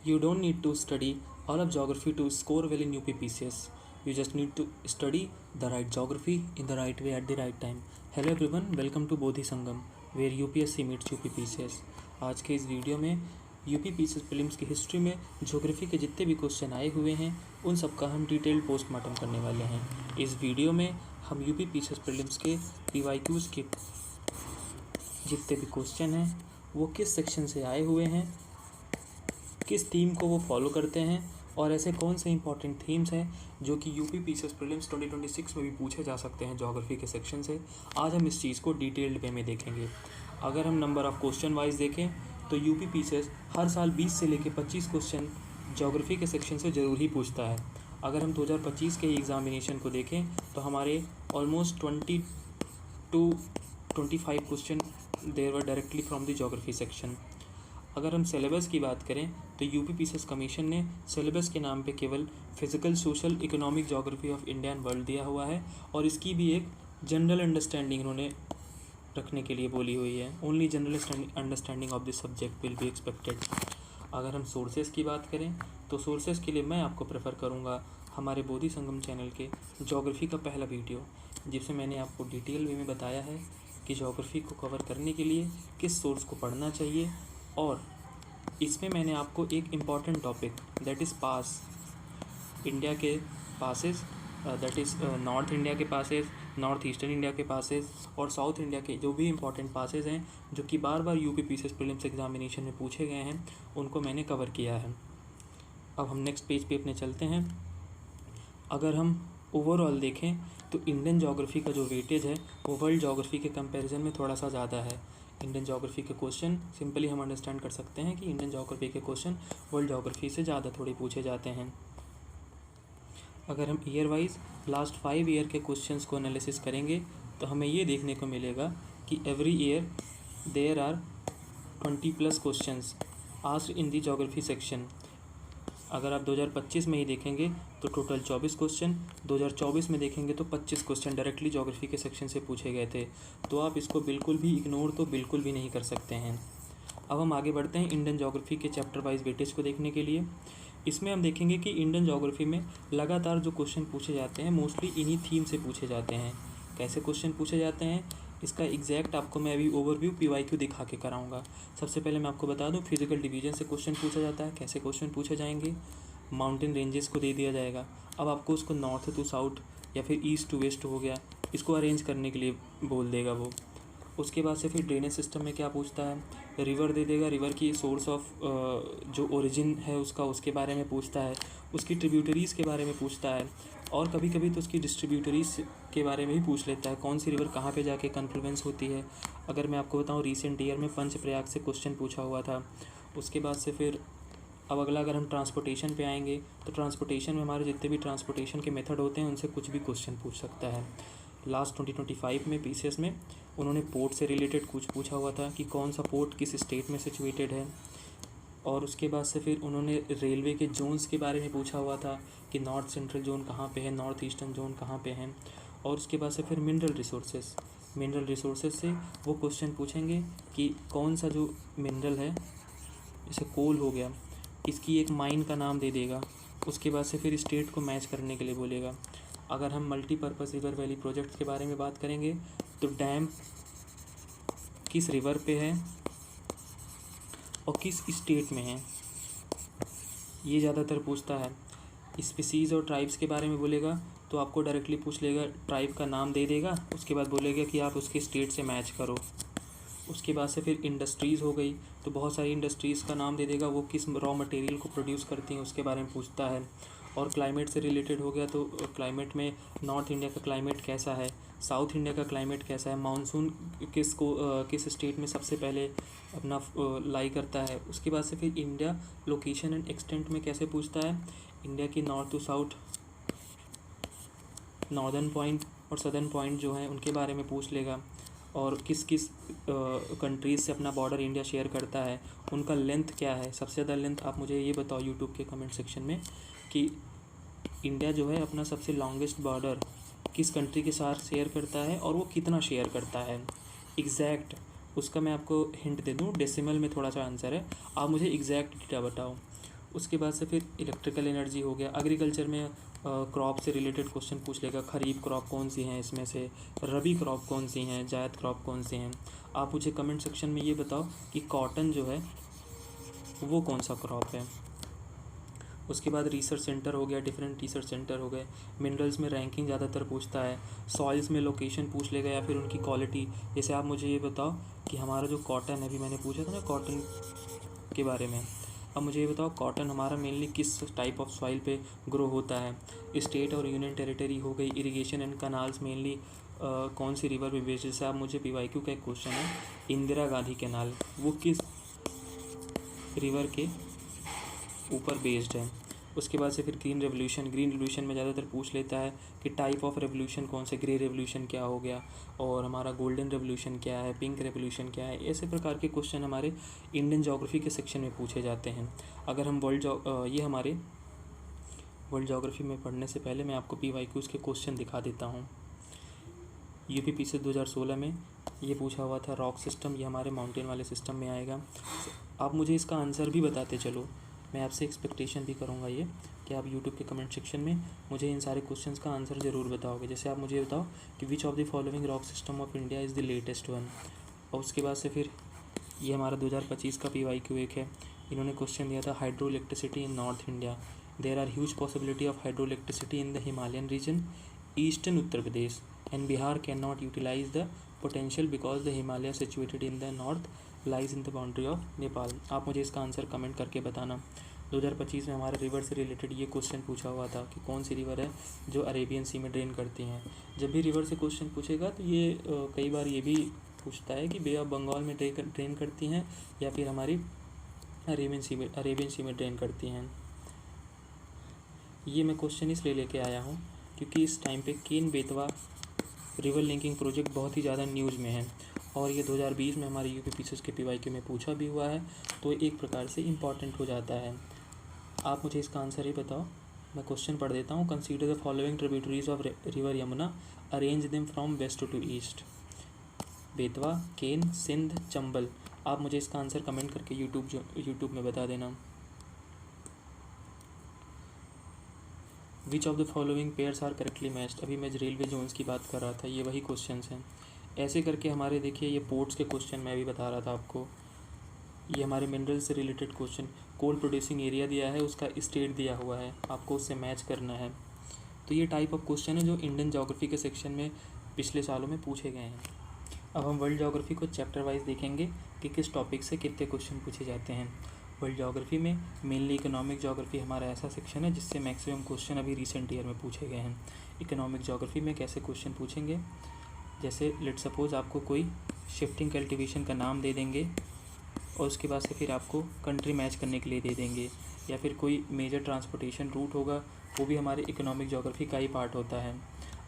You don't need to study all of geography to score well in UPPCS. You just need to study the right geography in the right way at the right time. Hello everyone, welcome to Bodhi Sangam where UPSC meets UPPCS. आज के इस video में UPPCS prelims की history में geography के जितने भी question आए हुए हैं उन सब का हम डिटेल्ड पोस्टमार्टम करने वाले हैं. इस वीडियो में हम UPPCS प्रीलिम्स के PYQs के जितने भी क्वेश्चन हैं वो किस सेक्शन से आए हुए हैं, किस थीम को वो फॉलो करते हैं और ऐसे कौन से इंपॉर्टेंट थीम्स हैं जो कि UPPCS प्रीलिम्स 2026 में भी पूछे जा सकते हैं ज्योग्राफी के सेक्शन से. आज हम इस चीज़ को डिटेल्ड वे में देखेंगे. अगर हम नंबर ऑफ़ क्वेश्चन वाइज देखें तो UPPCS हर साल 20 से लेकर 25 क्वेश्चन ज्योग्राफी के सेक्शन से ज़रूर ही पूछता है. अगर हम 2025 के एग्ज़ामिनेशन को देखें तो हमारे almost 20 to 25 question there were directly from the geography section. अगर हम सिलेबस की बात करें तो UPPCS कमीशन ने सिलेबस के नाम पे केवल physical, social, economic geography of India and world दिया हुआ है और इसकी भी एक जनरल अंडरस्टैंडिंग इन्होंने रखने के लिए बोली हुई है. Only general understanding of this subject will be expected. अगर हम सोर्सेज की बात करें तो सोर्सेज के लिए मैं आपको प्रेफर करूँगा हमारे बोधि संगम चैनल के ज्योग्राफी का पहला वीडियो, जिसमें मैंने आपको डिटेल वे में बताया है कि ज्योग्राफी को कवर करने के लिए किस सोर्स को पढ़ना चाहिए. और इसमें मैंने आपको एक important topic that is pass, India के passes, that is north India के पासेस, नॉर्थ ईस्टर्न इंडिया के पासेस और साउथ इंडिया के जो भी इम्पॉर्टेंट पासेस हैं जो कि बार बार UPPCS प्रीलिम्स एग्जामिनेशन में पूछे गए हैं उनको मैंने कवर किया है. अब हम नेक्स्ट पेज पे अपने चलते हैं. अगर हम ओवरऑल देखें तो इंडियन ज्योग्राफी का जो वेटेज है वो वर्ल्ड ज्योग्राफी के कंपैरिजन में थोड़ा सा ज़्यादा है. इंडियन ज्योग्राफी के क्वेश्चन सिंपली हम अंडरस्टैंड कर सकते हैं कि इंडियन ज्योग्राफी के क्वेश्चन वर्ल्ड ज्योग्राफी से ज़्यादा थोड़े पूछे जाते हैं. अगर हम ईयर वाइज लास्ट 5 ईयर के क्वेश्चंस को एनालिसिस करेंगे तो हमें ये देखने को मिलेगा कि every year there are 20+ questions asked in the geography section. अगर आप 2025 में ही देखेंगे तो टोटल 24 क्वेश्चन, 2024 में देखेंगे तो 25 क्वेश्चन डायरेक्टली ज्योग्राफी के सेक्शन से पूछे गए थे. तो आप इसको बिल्कुल भी इग्नोर तो बिल्कुल भी नहीं कर सकते हैं. अब हम आगे बढ़ते हैं इंडियन ज्योग्राफी के चैप्टर वाइज वेटेज को देखने के लिए. इसमें हम देखेंगे कि इंडियन ज्योग्राफी में लगातार जो क्वेश्चन पूछे जाते हैं मोस्टली इन्हीं थीम से पूछे जाते हैं. कैसे क्वेश्चन पूछे जाते हैं इसका एग्जैक्ट आपको मैं अभी ओवरव्यू PYQ दिखा के कराऊंगा. सबसे पहले मैं आपको बता दूं फिजिकल डिवीजन से क्वेश्चन पूछा जाता है. कैसे क्वेश्चन पूछे जाएंगे, माउंटेन रेंजेस को दे दिया जाएगा. अब आपको उसको नॉर्थ टू साउथ या फिर ईस्ट टू वेस्ट हो गया इसको अरेंज करने के लिए बोल देगा वो. उसके बाद से फिर ड्रेनेज सिस्टम में क्या पूछता है, रिवर दे देगा, रिवर की सोर्स ऑफ जो ओरिजिन है उसका उसके बारे में पूछता है, उसकी ट्रिब्यूटरीज़ के बारे में पूछता है और कभी कभी तो उसकी डिस्ट्रीब्यूटरीज़ के बारे में भी पूछ लेता है. कौन सी रिवर कहाँ पे जाके कन्फ्लुएंस होती है. अगर मैं आपको बताऊँ रिसेंट ईयर में पंचप्रयाग से क्वेश्चन पूछा हुआ था. उसके बाद से फिर अब अगला अगर हम ट्रांसपोर्टेशन पे आएंगे तो ट्रांसपोर्टेशन में हमारे जितने भी ट्रांसपोर्टेशन के मेथड होते हैं उनसे कुछ भी क्वेश्चन पूछ सकता है. लास्ट 2025 में PCS में उन्होंने पोर्ट से रिलेटेड कुछ पूछा हुआ था कि कौन सा पोर्ट किस स्टेट में सिचुएटेड है. और उसके बाद से फिर उन्होंने रेलवे के जोन्स के बारे में पूछा हुआ था कि नॉर्थ सेंट्रल जोन कहाँ पे है, नॉर्थ ईस्टर्न जोन कहाँ पे है. और उसके बाद से फिर मिनरल रिसोर्सेज से वो क्वेश्चन पूछेंगे कि कौन सा जो मिनरल है, जैसे कोल हो गया, इसकी एक माइन का नाम दे देगा. उसके बाद से फिर स्टेट को मैच करने के लिए बोलेगा. अगर हम मल्टीपर्पज़ रिवर वैली प्रोजेक्ट्स के बारे में बात करेंगे तो डैम किस रिवर पे है और किस स्टेट में है ये ज़्यादातर पूछता है. स्पीसीज़ और ट्राइब्स के बारे में बोलेगा तो आपको डायरेक्टली पूछ लेगा, ट्राइब का नाम दे देगा, उसके बाद बोलेगा कि आप उसके स्टेट से मैच करो. उसके बाद से फिर इंडस्ट्रीज़ हो गई तो बहुत सारी इंडस्ट्रीज़ का नाम दे देगा, वो किस रॉ मटेरियल को प्रोड्यूस करती हैं उसके बारे में पूछता है. और क्लाइमेट से रिलेटेड हो गया तो क्लाइमेट में नॉर्थ इंडिया का क्लाइमेट कैसा है, साउथ इंडिया का क्लाइमेट कैसा है, मानसून किस स्टेट में सबसे पहले अपना लाई करता है. उसके बाद से फिर इंडिया लोकेशन एंड एक्सटेंट में कैसे पूछता है, इंडिया की north to south, northern point और सदर्न पॉइंट जो हैं उनके बारे में पूछ लेगा. और किस किस कंट्रीज़ से अपना बॉर्डर इंडिया शेयर करता है, उनका लेंथ क्या है, सबसे ज़्यादा लेंथ आप मुझे ये बताओ यूट्यूब के कमेंट सेक्शन में कि इंडिया जो है अपना सबसे लॉन्गेस्ट बॉर्डर किस कंट्री के साथ शेयर करता है और वो कितना शेयर करता है एग्जैक्ट. उसका मैं आपको हिंट दे दूँ, डेसिमल में थोड़ा सा आंसर है, आप मुझे एग्जैक्ट डेटा बताओ. उसके बाद से फिर इलेक्ट्रिकल एनर्जी हो गया। एग्रीकल्चर में क्रॉप से रिलेटेड क्वेश्चन पूछ लेगा, खरीफ क्रॉप कौन सी हैं इसमें से, रबी क्रॉप कौन सी हैं, जायद क्रॉप कौन सी हैं। आप मुझे कमेंट सेक्शन में ये बताओ कि कॉटन जो है वो कौन सा क्रॉप है। उसके बाद रिसर्च सेंटर हो गया, डिफरेंट रिसर्च सेंटर हो गए। मिनरल्स में रैंकिंग ज़्यादातर पूछता है। सॉइल्स में लोकेशन पूछ लेगा या फिर उनकी क्वालिटी। जैसे आप मुझे ये बताओ कि हमारा जो कॉटन है, अभी मैंने पूछा था ना कॉटन के बारे में, अब मुझे ये बताओ कॉटन हमारा मेनली किस टाइप ऑफ सॉइल पे ग्रो होता है। स्टेट और यूनियन टेरिटरी हो गई। इरिगेशन एंड कनाल्स मेनली कौन सी रिवर पे बेस्ड। जैसे आप मुझे पीवाईक्यू का एक क्वेश्चन है, इंदिरा गांधी कैनाल वो किस रिवर के ऊपर बेस्ड है। उसके बाद से फिर ग्रीन रेवोल्यूशन में ज़्यादातर पूछ लेता है कि टाइप ऑफ रेवोल्यूशन कौन से, ग्रे रेवोल्यूशन क्या हो गया, और हमारा गोल्डन रेवोल्यूशन क्या है, पिंक रेवोल्यूशन क्या है। ऐसे प्रकार के क्वेश्चन हमारे इंडियन ज्योग्राफी के सेक्शन में पूछे जाते हैं। अगर हम ये हमारे वर्ल्ड ज्योग्राफी में पढ़ने से पहले मैं आपको PYQs के क्वेश्चन दिखा देता हूँ। UPPC 2016 में ये पूछा हुआ था रॉक सिस्टम, ये हमारे माउंटेन वाले सिस्टम में आएगा। आप मुझे इसका आंसर भी बताते चलो, मैं आपसे एक्सपेक्टेशन भी करूँगा ये कि आप यूट्यूब के कमेंट सेक्शन में मुझे इन सारे क्वेश्चंस का आंसर ज़रूर बताओगे। जैसे आप मुझे बताओ कि विच of the following rock system of India is the latest one. और उसके बाद से फिर ये हमारा 2025 का PYQ एक है। इन्होंने क्वेश्चन दिया था hydro electricity in North India. There are huge possibility of hydro electricity in the Himalayan region, eastern Uttar Pradesh and Bihar can not utilize the potential because the Himalaya situated in the north lies in the boundary of Nepal. आप मुझे इसका answer comment करके बताना। 2025 में हमारे river से related ये question पूछा हुआ था कि कौन सी रिवर है जो अरेबियन सी में ड्रेन करती हैं। जब भी रिवर से क्वेश्चन पूछेगा तो ये कई बार ये भी पूछता है कि बे ऑफ बंगाल में ड्रेन करती हैं या फिर हमारी अरेबियन सी में ड्रेन करती हैं। ये मैं क्वेश्चन इसलिए लेके आया हूँ क्योंकि इस टाइम पे Ken Betwa river linking project बहुत ही ज़्यादा न्यूज़ में है और ये 2020 में हमारे UPPC के PYQ में पूछा भी हुआ है, तो एक प्रकार से इम्पॉर्टेंट हो जाता है। आप मुझे इसका आंसर ही बताओ। मैं क्वेश्चन पढ़ देता हूँ। Consider the following tributaries of river Yamuna, arrange them from west to east. Betwa, Ken, Sindh, Chambal. आप मुझे इसका आंसर कमेंट करके यूट्यूब में बता देना। Which of the following pairs are correctly matched. अभी मैं रेलवे जोन्स की बात कर रहा था, ये वही क्वेश्चंस हैं। ऐसे करके हमारे देखिए ये पोर्ट्स के क्वेश्चन मैं भी बता रहा था आपको। ये हमारे मिनरल से related question, coal producing area दिया है, उसका स्टेट दिया हुआ है, आपको उससे मैच करना है। तो ये टाइप ऑफ क्वेश्चन है जो इंडियन ज्योग्राफी के सेक्शन में पिछले सालों में पूछे गए हैं। अब हम वर्ल्ड ज्योग्राफी को चैप्टर वाइज देखेंगे कि किस टॉपिक से कितने क्वेश्चन पूछे जाते हैं। वर्ल्ड ज्योग्राफी में मेनली इकोनॉमिक ज्योग्राफी हमारा ऐसा सेक्शन है जिससे मैक्सिमम क्वेश्चन अभी रिसेंट ईयर में पूछे गए हैं। इकोनॉमिक ज्योग्राफी में कैसे क्वेश्चन पूछेंगे, जैसे लेट सपोज आपको कोई शिफ्टिंग कल्टीवेशन का नाम दे देंगे और उसके बाद से फिर आपको कंट्री मैच करने के लिए दे देंगे, या फिर कोई मेजर ट्रांसपोर्टेशन रूट होगा वो भी हमारे इकोनॉमिक ज्योग्राफी का ही पार्ट होता है।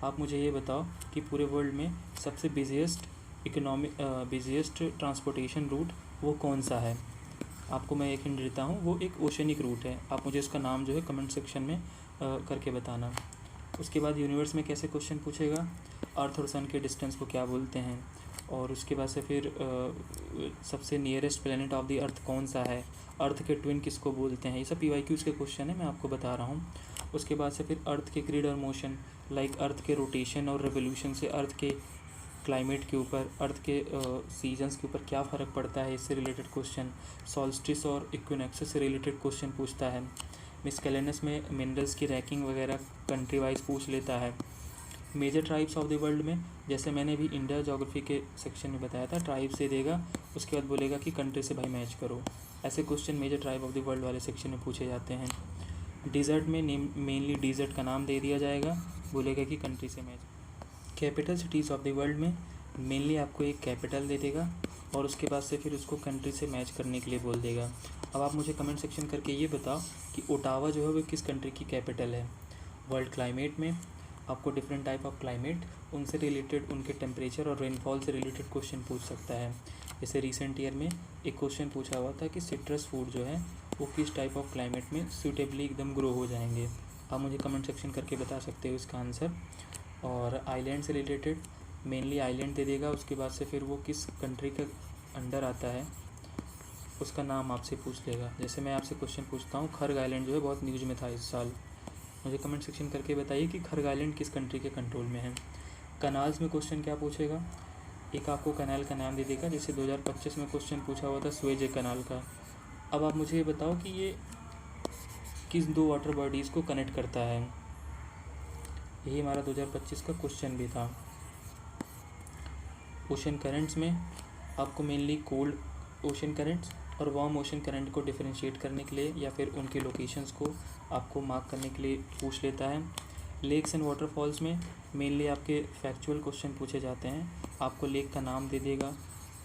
आप मुझे ये बताओ कि पूरे वर्ल्ड में सबसे बिजिएस्ट ट्रांसपोर्टेशन रूट वो कौन सा है। आपको मैं एक हिंट देता हूँ, वो एक ओशनिक रूट है। आप मुझे उसका नाम जो है कमेंट सेक्शन में करके बताना। उसके बाद यूनिवर्स में कैसे क्वेश्चन पूछेगा, अर्थ और सन के डिस्टेंस को क्या बोलते हैं, और उसके बाद से फिर सबसे nearest planet of the earth कौन सा है, अर्थ के ट्विन किसको बोलते हैं। ये सब PYQs के क्वेश्चन है, मैं आपको बता रहा हूँ। उसके बाद से फिर अर्थ के ग्रिड और मोशन, लाइक अर्थ के रोटेशन और रेवोल्यूशन से अर्थ के क्लाइमेट के ऊपर, अर्थ के सीजन्स के ऊपर क्या फ़र्क पड़ता है, इससे रिलेटेड क्वेश्चन। सॉल्स्टिस और इक्विनॉक्स से रिलेटेड क्वेश्चन पूछता है। मिसकेलेनस में मिनरल्स की रैंकिंग वगैरह कंट्री वाइज पूछ लेता है। Major tribes of the world में, जैसे मैंने भी इंडिया ज्योग्राफी के सेक्शन में बताया था, ट्राइब से देगा, उसके बाद बोलेगा कि कंट्री से भाई मैच करो। ऐसे question major tribe of the world वाले सेक्शन में पूछे जाते हैं। डिज़र्ट में मेनली डिज़र्ट का नाम दे दिया जाएगा, बोलेगा कि कंट्री से match. Capital cities of the world में मेनली आपको एक कैपिटल दे देगा और उसके बाद से फिर उसको कंट्री से मैच करने के लिए बोल देगा। अब आप मुझे कमेंट सेक्शन करके ये बताओ कि ओटावा जो है वो किस कंट्री की कैपिटल है। वर्ल्ड क्लाइमेट में आपको डिफरेंट टाइप ऑफ क्लाइमेट, उनसे रिलेटेड उनके टेम्परेचर और रेनफॉल से रिलेटेड क्वेश्चन पूछ सकता है। जैसे रिसेंट ईयर में एक क्वेश्चन पूछा हुआ था कि सिट्रस फूड जो है वो किस टाइप ऑफ क्लाइमेट में सूटेबली एकदम ग्रो हो जाएंगे। आप मुझे कमेंट सेक्शन करके बता सकते हो इसका आंसर। और आइलैंड से रिलेटेड मेनली आइलैंड दे देगा, उसके बाद से फिर वो किस कंट्री के अंडर आता है, उसका नाम आपसे पूछ लेगा। जैसे मैं आपसे क्वेश्चन पूछता हूँ, खर्ग आइलैंड जो है बहुत न्यूज़ में था इस साल, मुझे कमेंट सेक्शन करके बताइए कि खर्ग आइलैंड किस कंट्री के कंट्रोल में है। कनाल्स में क्वेश्चन क्या पूछेगा, एक आपको कनाल का नाम दे देगा, जैसे 2025 में क्वेश्चन पूछा हुआ था सुएज कनाल का। अब आप मुझे ये बताओ कि ये किस दो वाटर बॉडीज़ को कनेक्ट करता है। यही हमारा 2025 का क्वेश्चन भी था। ओशन करंट्स में आपको मेनली कोल्ड ओशन करंट्स और वार्म ओशन करंट को डिफरेंशिएट करने के लिए या फिर उनके लोकेशंस को आपको मार्क करने के लिए पूछ लेता है। लेक्स एंड वाटरफॉल्स में मेनली आपके फैक्चुअल क्वेश्चन पूछे जाते हैं। आपको लेक का नाम दे देगा,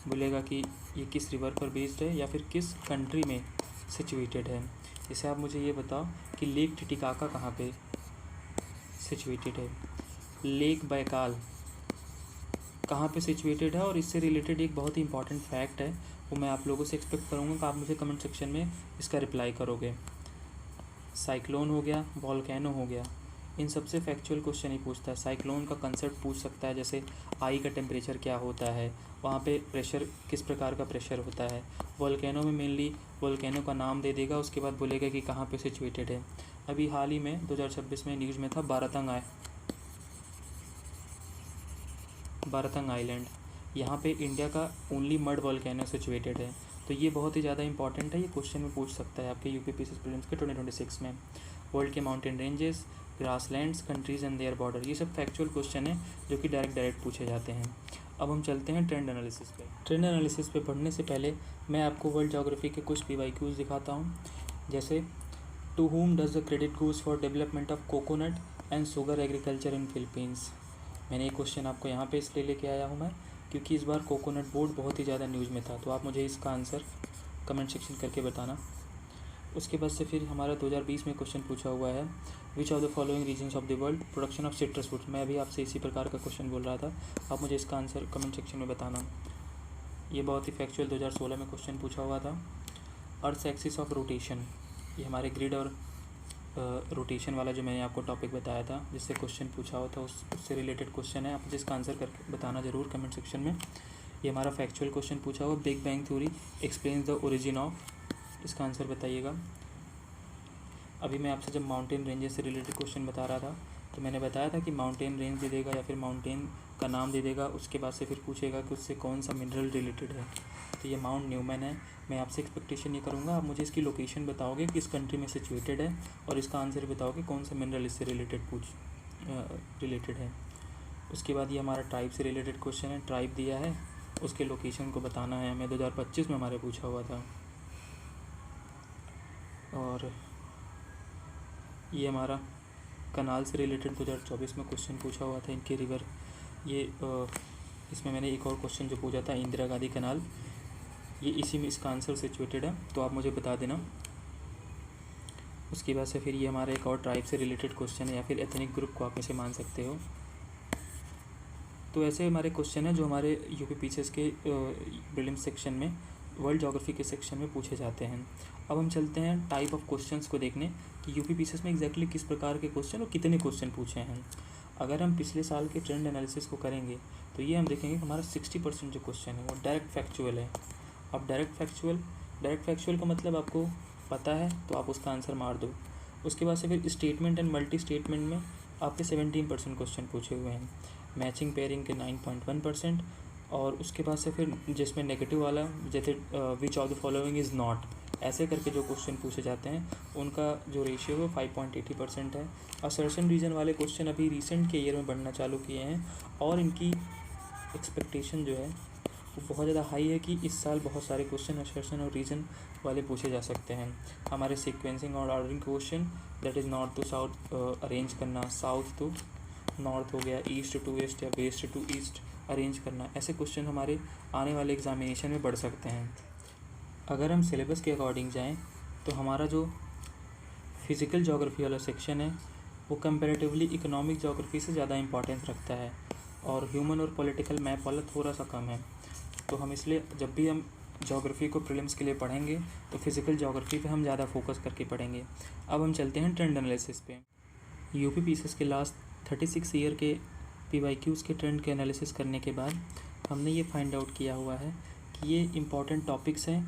बोलेगा कि ये किस रिवर पर बेस्ड है या फिर किस कंट्री में सिचुएटेड है। जैसे आप मुझे ये बताओ कि लेक टिटिकाका कहाँ पे सिचुएटेड है, लेक बैकाल कहाँ पे सिचुएटेड है। और इससे रिलेटेड एक बहुत ही इंपॉर्टेंट फैक्ट है, वो मैं आप लोगों से एक्सपेक्ट करूँगा कि आप मुझे कमेंट सेक्शन में इसका रिप्लाई करोगे। साइक्लोन हो गया, वॉल्केनो हो गया, इन सबसे फैक्चुअल क्वेश्चन ही पूछता है। साइक्लोन का कंसेप्ट पूछ सकता है, जैसे आई का टेम्परेचर क्या होता है, वहाँ पे प्रेशर किस प्रकार का प्रेशर होता है। वॉल्केनो में मेनली वॉल्केनो का नाम दे देगा, उसके बाद बोलेगा कि कहाँ पे सिचुएटेड है। अभी हाल ही में 2026 में न्यूज़ में था बारातंग आइलैंड, यहाँ पे इंडिया का ओनली मड वॉल्केनो सिचुएटेड है। तो ये बहुत ही ज़्यादा इंपॉर्टेंट है, ये क्वेश्चन में पूछ सकता है आपके यूपीपीसीएस प्रीलिम्स के 2026 में। वर्ल्ड के mountain ranges, grasslands, countries and their border, ये सब फैक्चुअल क्वेश्चन है जो कि डायरेक्ट पूछे जाते हैं। अब हम चलते हैं ट्रेंड एनालिसिस पे। ट्रेंड एनालिसिस पे पढ़ने से पहले मैं आपको वर्ल्ड ज्योग्राफी के कुछ PYQs दिखाता हूँ। जैसे to whom does the credit goes for development of coconut and sugar agriculture in Philippines। मैंने एक क्वेश्चन आपको यहाँ पे इसलिए लेके आया हूँ मैं, क्योंकि इस बार कोकोनट बोर्ड बहुत ही ज़्यादा न्यूज़ में था। तो आप मुझे इसका आंसर कमेंट सेक्शन करके बताना। उसके बाद से फिर हमारा 2020 में क्वेश्चन पूछा हुआ है, which of the following regions of the world production of citrus fruits. मैं अभी आपसे इसी प्रकार का क्वेश्चन बोल रहा था, आप मुझे इसका आंसर कमेंट सेक्शन में बताना। ये बहुत ही फैक्चुअल 2016 में क्वेश्चन पूछा हुआ था। अर्थ एक्सिस ऑफ रोटेशन, ये हमारे ग्रिड और रोटेशन वाला जो मैंने आपको टॉपिक बताया था, जिससे क्वेश्चन पूछा हुआ था, उससे रिलेटेड क्वेश्चन है। आप मुझे इसका आंसर करके बताना ज़रूर कमेंट सेक्शन में। ये हमारा फैक्चुअल क्वेश्चन पूछा हुआ, big bang theory explains the origin of, इसका आंसर बताइएगा। अभी मैं आपसे जब माउंटेन रेंजेस से रिलेटेड क्वेश्चन बता रहा था, तो मैंने बताया था कि माउंटेन रेंज दे देगा या फिर माउंटेन का नाम दे देगा, उसके बाद से फिर पूछेगा कि उससे कौन सा मिनरल रिलेटेड है। तो ये माउंट न्यूमैन है। मैं आपसे एक्सपेक्टेशन ये करूँगा, आप मुझे इसकी लोकेशन बताओगे किस कंट्री में सिचुएटेड है, और इसका आंसर बताओगे कौन सा मिनरल इससे रिलेटेड है। उसके बाद ये हमारा ट्राइब से रिलेटेड क्वेश्चन है, ट्राइब दिया है, उसके लोकेशन को बताना है हमें, 2025 में हमारे पूछा हुआ था। और ये हमारा कनाल से रिलेटेड 2024 में क्वेश्चन पूछा हुआ था, इनके रिवर। ये इसमें मैंने एक और क्वेश्चन जो पूछा था, इंदिरा गांधी कनाल, ये इसी में इसका आंसर सिचुएटेड है, तो आप मुझे बता देना। उसके बाद से फिर ये हमारा एक और ट्राइब से रिलेटेड क्वेश्चन है, या फिर एथनिक ग्रुप को आप इसे मान सकते हो। तो ऐसे हमारे क्वेश्चन हैं जो हमारे यूपीपीसीएस के प्रीलिम्स सेक्शन में, वर्ल्ड ज्योग्राफी के सेक्शन में पूछे जाते हैं। अब हम चलते हैं टाइप ऑफ क्वेश्चंस को देखने कि यूपीपीसीएस में एग्जैक्टली किस प्रकार के क्वेश्चन और कितने क्वेश्चन पूछे हैं। अगर हम पिछले साल के ट्रेंड एनालिसिस को करेंगे तो ये हम देखेंगे कि हमारा 60% जो क्वेश्चन है वो डायरेक्ट फैक्चुअल है। अब डायरेक्ट फैक्चुअल का मतलब आपको पता है तो आप उसका आंसर मार दो। उसके बाद से फिर स्टेटमेंट एंड मल्टी स्टेटमेंट में आपके 17% क्वेश्चन पूछे हुए हैं, मैचिंग पेयरिंग के 9.1%, और उसके बाद से फिर जिसमें नेगेटिव वाला, जैसे विच of the following is not, ऐसे करके जो क्वेश्चन पूछे जाते हैं उनका जो रेशियो है 5.80% है। असर्शन रीजन वाले क्वेश्चन अभी रिसेंट के ईयर में बढ़ना चालू किए हैं, और इनकी एक्सपेक्टेशन जो है वो बहुत ज़्यादा हाई है कि इस साल बहुत सारे क्वेश्चन असर्शन और रीजन वाले पूछे जा सकते हैं। हमारे सीक्वेंसिंग और ordering question, that is north to south arrange करना, साउथ टू नॉर्थ हो गया, ईस्ट टू वेस्ट या वेस्ट टू ईस्ट अरेंज करना, ऐसे क्वेश्चन हमारे आने वाले एग्जामिनेशन में बढ़ सकते हैं। अगर हम सिलेबस के अकॉर्डिंग जाएं तो हमारा जो फिज़िकल ज्योग्राफी वाला सेक्शन है वो कंपैरेटिवली इकोनॉमिक ज्योग्राफी से ज़्यादा इंपॉर्टेंस रखता है, और ह्यूमन और पॉलिटिकल मैप वाला थोड़ा सा कम है। तो हम इसलिए जब भी हम ज्योग्राफी को प्रीलिम्स के लिए पढ़ेंगे तो फिज़िकल ज्योग्राफी पे हम ज़्यादा फोकस करके पढ़ेंगे। अब हम चलते हैं ट्रेंड एनालिसिस पे। यूपीपीसीएस के लास्ट 36 ईयर के PYQs के ट्रेंड के एनालिसिस करने के बाद हमने ये फाइंड आउट किया हुआ है कि ये इम्पॉर्टेंट टॉपिक्स हैं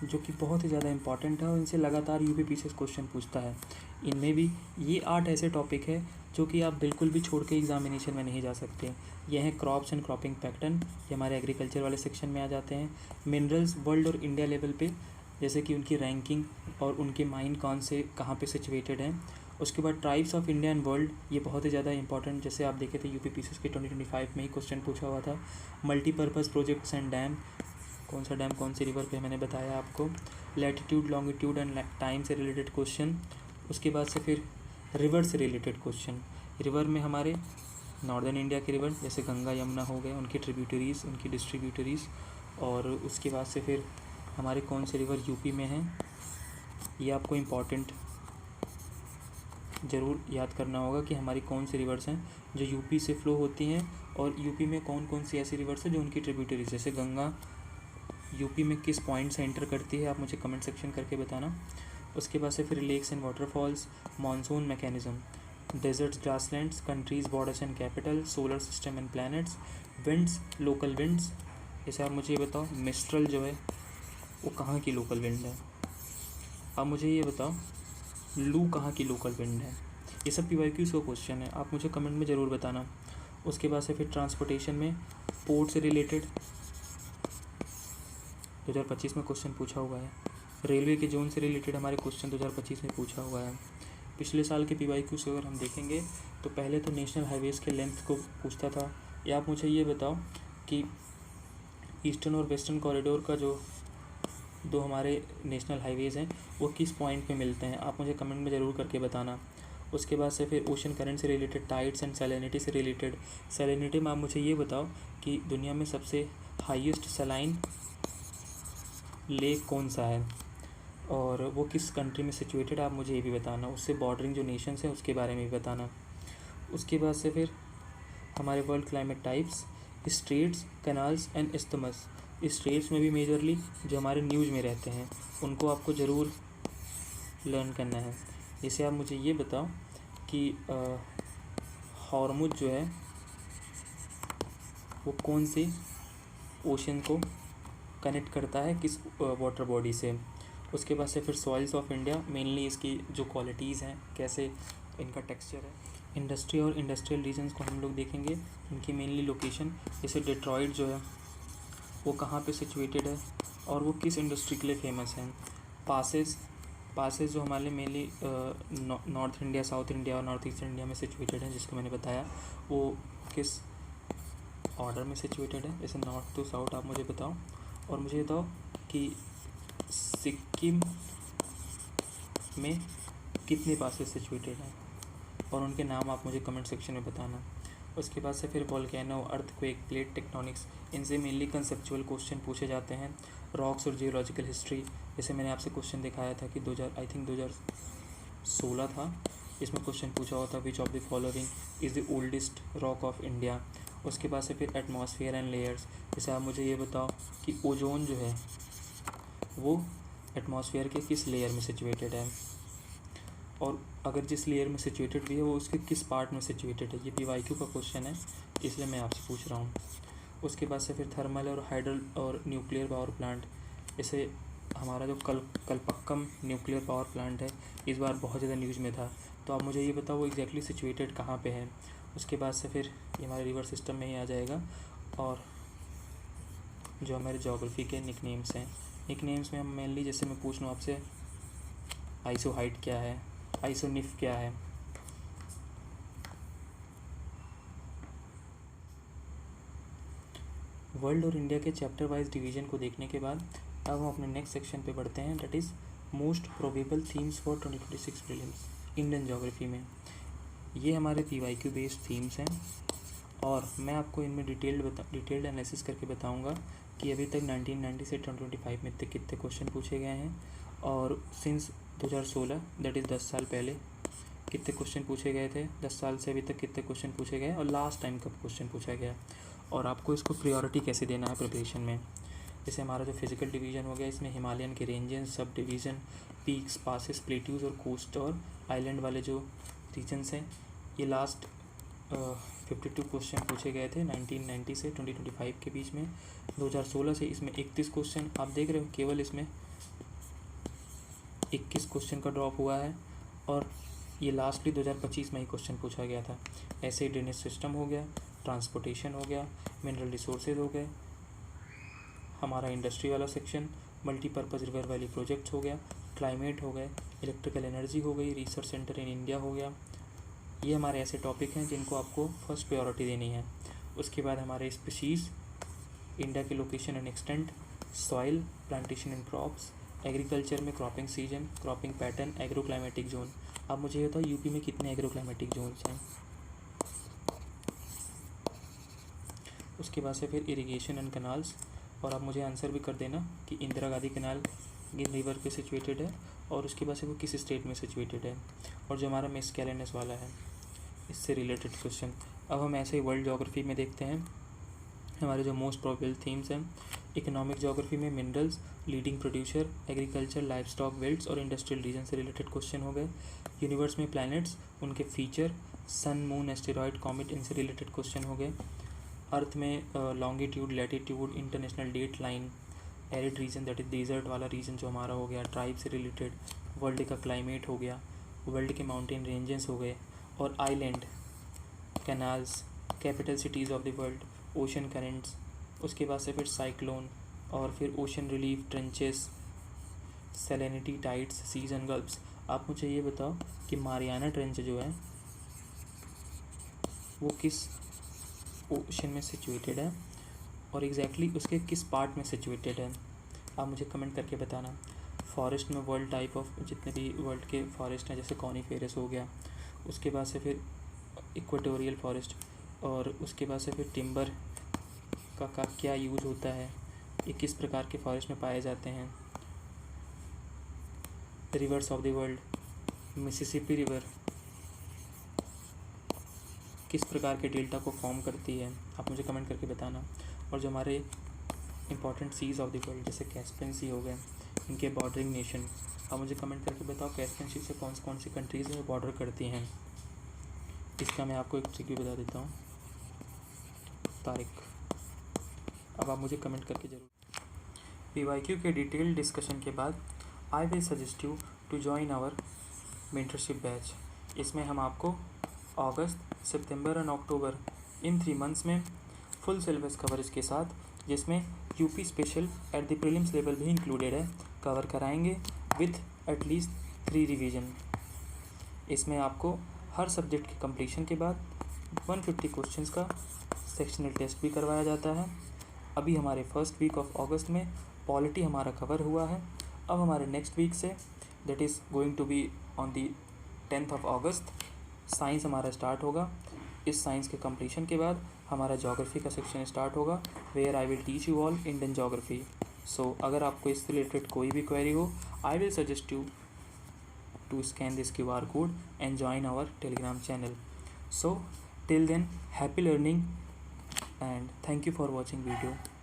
जो कि बहुत ही ज़्यादा इंपॉर्टेंट है और इनसे लगातार यूपीपीसीएस क्वेश्चन पूछता है। इनमें भी ये 8 ऐसे टॉपिक है जो कि आप बिल्कुल भी छोड़ के एग्जामिनेशन में नहीं जा सकते। ये हैं क्रॉप्स एंड क्रॉपिंग पैटर्न, ये हमारे एग्रीकल्चर वाले सेक्शन में आ जाते हैं। मिनरल्स वर्ल्ड और इंडिया लेवल पे, जैसे कि उनकी रैंकिंग और उनके माइन कौन से कहाँ पे सिचुएटेड हैं। उसके बाद tribes of India and world, ये बहुत ही ज़्यादा इंपॉर्टेंट, जैसे आप देखे थे यूपीपीसीएस के 2025 में ही क्वेश्चन पूछा हुआ था। मल्टीपर्पज़ प्रोजेक्ट्स एंड डैम, कौन सा डैम कौन सी रिवर पे मैंने बताया आपको। लैटिट्यूड लॉन्गिट्यूड एंड टाइम से रिलेटेड क्वेश्चन। उसके बाद से फिर रिवर से रिलेटेड क्वेश्चन। रिवर में हमारे नॉर्दर्न इंडिया के रिवर जैसे गंगा यमुना हो गए, उनकी ट्रिब्यूटरीज़, उनकी डिस्ट्रीब्यूटरीज़। और उसके बाद से फिर हमारे कौन से रिवर यूपी में हैं, ये आपको इम्पॉर्टेंट ज़रूर याद करना होगा कि हमारी कौन सी रिवर्स हैं जो यूपी से फ़्लो होती हैं, और यूपी में कौन कौन सी ऐसी रिवर्स हैं जो उनकी ट्रिब्यूटरीज, जैसे गंगा यूपी में किस पॉइंट से एंटर करती है, आप मुझे कमेंट सेक्शन करके बताना। उसके बाद से फिर lakes and waterfalls, monsoon mechanism, deserts, grasslands, countries, borders and capital, solar system and planets, winds, local winds. जैसे आप मुझे ये बताओ मिस्ट्रल जो है वो कहाँ की लोकल विंड है। आप मुझे ये बताओ लू कहाँ की लोकल विंड है। ये सब पीवाईक्यूज़ का क्वेश्चन है, आप मुझे कमेंट में ज़रूर बताना। उसके बाद से फिर ट्रांसपोर्टेशन में पोर्ट से रिलेटेड 2025 में क्वेश्चन पूछा हुआ है। रेलवे के जोन से रिलेटेड हमारे क्वेश्चन 2025 में पूछा हुआ है। पिछले साल के पीवाईक्यूज़ अगर हम देखेंगे तो पहले तो नेशनल हाईवेज़ के लेंथ को पूछता था। या आप मुझे ये बताओ कि ईस्टर्न और वेस्टर्न कॉरिडोर का जो दो हमारे नेशनल हाईवेज़ हैं वो किस पॉइंट पे मिलते हैं, आप मुझे कमेंट में ज़रूर करके बताना। उसके बाद से फिर ओशन करंट से रिलेटेड, टाइड्स एंड सैलिनिटी से रिलेटेड। सैलिनिटी में आप मुझे ये बताओ कि दुनिया में सबसे हाईएस्ट सलाइन लेक कौन सा है और वो किस कंट्री में सिचुएटेड, आप मुझे ये भी बताना। उससे बॉर्डरिंग जो नेशंस हैं उसके बारे में भी बताना। उसके बाद से फिर हमारे world climate types, straits, canals and isthmus. Straits में भी मेजरली जो हमारे न्यूज़ में रहते हैं उनको आपको ज़रूर लर्न करना है। जैसे आप मुझे ये बताओ कि हॉर्मुज जो है वो कौन से ओशन को कनेक्ट करता है, किस वाटर बॉडी से। उसके बाद से फिर सॉइल्स ऑफ इंडिया, मेनली इसकी जो क्वालिटीज़ हैं, कैसे इनका टेक्सचर है। इंडस्ट्री और इंडस्ट्रियल रीजन्स को हम लोग देखेंगे, उनकी मेनली लोकेशन, जैसे डेट्रॉइट जो है वो कहाँ पे सिचुएटेड है और वो किस इंडस्ट्री के लिए फेमस है। पासेस जो हमारे mainly north India, south India और नॉर्थ ईस्ट इंडिया में सिचुएटेड हैं, जिसको मैंने बताया वो किस ऑर्डर में सिचुएटेड है, जैसे नॉर्थ टू साउथ आप मुझे बताओ। और मुझे बताओ कि सिक्किम में कितने पासेस सिचुएटेड हैं और उनके नाम आप मुझे कमेंट सेक्शन में बताना। उसके बाद से फिर वोल्केनो, अर्थक्वेक, प्लेट टेक्टोनिक्स, इनसे मेनली कंसेप्चुअल क्वेश्चन पूछे जाते हैं। रॉक्स और जियोलॉजिकल हिस्ट्री, जैसे मैंने आपसे क्वेश्चन दिखाया था कि 2016 था, इसमें क्वेश्चन पूछा हुआ था विच of the following is the oldest rock of India. उसके बाद से फिर एटमॉस्फेयर एंड लेयर्स, जैसे आप मुझे ये बताओ कि ओजोन जो है वो एटमॉस्फेयर के किस लेयर में सिचुएटेड है, और अगर जिस लेयर में सिचुएटेड भी है वो उसके किस पार्ट में सिचुएटेड है। ये पीवाईक्यू का क्वेश्चन है, इसलिए मैं आपसे पूछ रहा हूँ। उसके बाद से फिर थर्मल और हाइड्रल और न्यूक्लियर पावर प्लांट, जैसे हमारा जो कलपक्कम न्यूक्लियर पावर प्लांट है इस बार बहुत ज़्यादा न्यूज़ में था, तो आप मुझे ये बताओ वो एग्जैक्टली सिचुएटेड कहाँ पे है। उसके बाद से फिर ये हमारे रिवर सिस्टम में ही आ जाएगा। और जो हमारे जोग्राफी के निकनेम्स हैं, निकनेम्स में हम मेनली, जैसे मैं पूछ लूँ आपसे आइसो हाइट क्या है, आइसोनिफ क्या है। वर्ल्ड और इंडिया के चैप्टर वाइज डिवीजन को देखने के बाद अब हम अपने नेक्स्ट सेक्शन पे बढ़ते हैं, that is most probable themes for 2026 prelims Indian geography में। ये हमारे पीवाईक्यू बेस्ड थीम्स हैं और मैं आपको इनमें डिटेल्ड एनालिसिस करके बताऊंगा कि अभी तक 1990 से 2025 में तक कितने क्वेश्चन पूछे गए हैं, और सिंस 2016 दैट इज़ 10 साल पहले कितने क्वेश्चन पूछे गए थे, 10 साल से अभी तक कितने क्वेश्चन पूछे गए, और लास्ट टाइम कब क्वेश्चन पूछा गया, और आपको इसको प्रायोरिटी कैसे देना है प्रिपरेशन में। जैसे हमारा जो फिजिकल डिवीज़न हो गया, इसमें हिमालयन के ranges, sub division, peaks, passes, plateaus और कोस्ट और आइलैंड वाले जो रीजन्स हैं, ये लास्ट 52 क्वेश्चन पूछे गए थे 1990 से 2025 के बीच में। 2016 से इसमें 31 क्वेश्चन आप देख रहे हो, केवल इसमें 21 क्वेश्चन का ड्रॉप हुआ है और ये लास्टली 2025 में ही क्वेश्चन पूछा गया था। ऐसे ड्रेनेज सिस्टम हो गया, ट्रांसपोर्टेशन हो गया, मिनरल रिसोर्सेज हो गए, हमारा इंडस्ट्री वाला section, multipurpose river valley projects हो गया, क्लाइमेट हो गए, इलेक्ट्रिकल एनर्जी हो गई, रिसर्च सेंटर इन इंडिया हो गया। ये हमारे ऐसे टॉपिक हैं जिनको आपको फर्स्ट प्रायोरिटी देनी है। उसके बाद हमारे स्पीशीज़, इंडिया के location and extent, soil, plantation and crops, agriculture में cropping season, cropping pattern, agro climatic zone. अब मुझे ये बताओ यूपी में कितने एग्रो क्लाइमेटिक जोन्स हैं। उसके बाद से फिर इरिगेशन एंड कनाल्स, और आप मुझे आंसर भी कर देना कि इंदिरा गांधी कनाल किस रिवर पे सिचुएटेड है और उसके बाद से वो किस स्टेट में सिचुएटेड है। और जो हमारा मिस कैलेंडस वाला है इससे रिलेटेड क्वेश्चन। अब हम ऐसे ही वर्ल्ड ज्योग्राफी में देखते हैं हमारे जो मोस्ट प्रोबेबल थीम्स हैं। इकोनॉमिक ज्योग्राफी में minerals, leading producer, agriculture, livestock, वेल्ट्स और इंडस्ट्रियल रीजन से रिलेटेड क्वेश्चन हो गए। यूनिवर्स में प्लैनेट्स, उनके feature, sun, moon, asteroid, comet, इनसे रिलेटेड क्वेश्चन हो गए। अर्थ में longitude, latitude, international date line, arid region that is desert वाला रीजन जो हमारा हो गया, ट्राइब से रिलेटेड, वर्ल्ड का क्लाइमेट हो गया, वर्ल्ड के माउंटेन रेंजेस हो गए, और island, canals, capital cities of the world, ocean currents, उसके बाद से फिर साइक्लोन, और फिर ocean relief, trenches, salinity, tides, seas and gulfs. आप मुझे ये बताओ कि मारियाना ट्रेंच जो है वो किस ओशन में सिचुएटेड है और एग्जैक्टली उसके किस पार्ट में सिचुएटेड है। आप मुझे कमेंट करके बताना। फॉरेस्ट में वर्ल्ड टाइप ऑफ जितने भी वर्ल्ड के फॉरेस्ट हैं, जैसे कॉनीफेरस हो गया, उसके बाद से फिर इक्वेटोरियल फॉरेस्ट, और उसके बाद से फिर टिम्बर का क्या यूज होता है, ये किस प्रकार के फॉरेस्ट में पाए जाते हैं। Reverse of the world, Mississippi river किस प्रकार के डेल्टा को फॉर्म करती है, आप मुझे कमेंट करके बताना। और जो हमारे important seas of the world जैसे कैस्पियन सी हो गए, इनके बॉर्डरिंग नेशन, आप मुझे कमेंट करके बताओ कैस्पियन सी से कौन सी कंट्रीज़ में बॉर्डर करती हैं। इसका मैं आपको एक ट्रिक बता देता हूँ, तारिक। अब आप मुझे कमेंट करके ज़रूर। PYQ के डिटेल डिस्कशन के बाद I will suggest you to join our mentorship batch. इसमें हम आपको अगस्त, सितंबर एंड अक्टूबर इन 3 मंथ्स में फुल सिलेबस कवरेज के साथ, जिसमें UP special at the prelims level भी इंक्लूडेड है, कवर कराएंगे विथ एटलीस्ट 3 रिवीजन। इसमें आपको हर सब्जेक्ट के कंप्लीशन के बाद 150 क्वेश्चंस का सेक्शनल टेस्ट भी करवाया जाता है। अभी हमारे फर्स्ट वीक ऑफ अगस्त में पॉलिटी हमारा कवर हुआ है। अब हमारे नेक्स्ट वीक से, that is going to be on the 10th of August, science हमारा स्टार्ट होगा। इस साइंस के कंप्लीशन के बाद हमारा ज्योग्राफी का सेक्शन स्टार्ट होगा, where I will teach you all Indian geography. So अगर आपको इससे रिलेटेड कोई भी क्वेरी हो, I will suggest you to scan this QR code and join our Telegram channel. So till then, happy learning and thank you for watching video.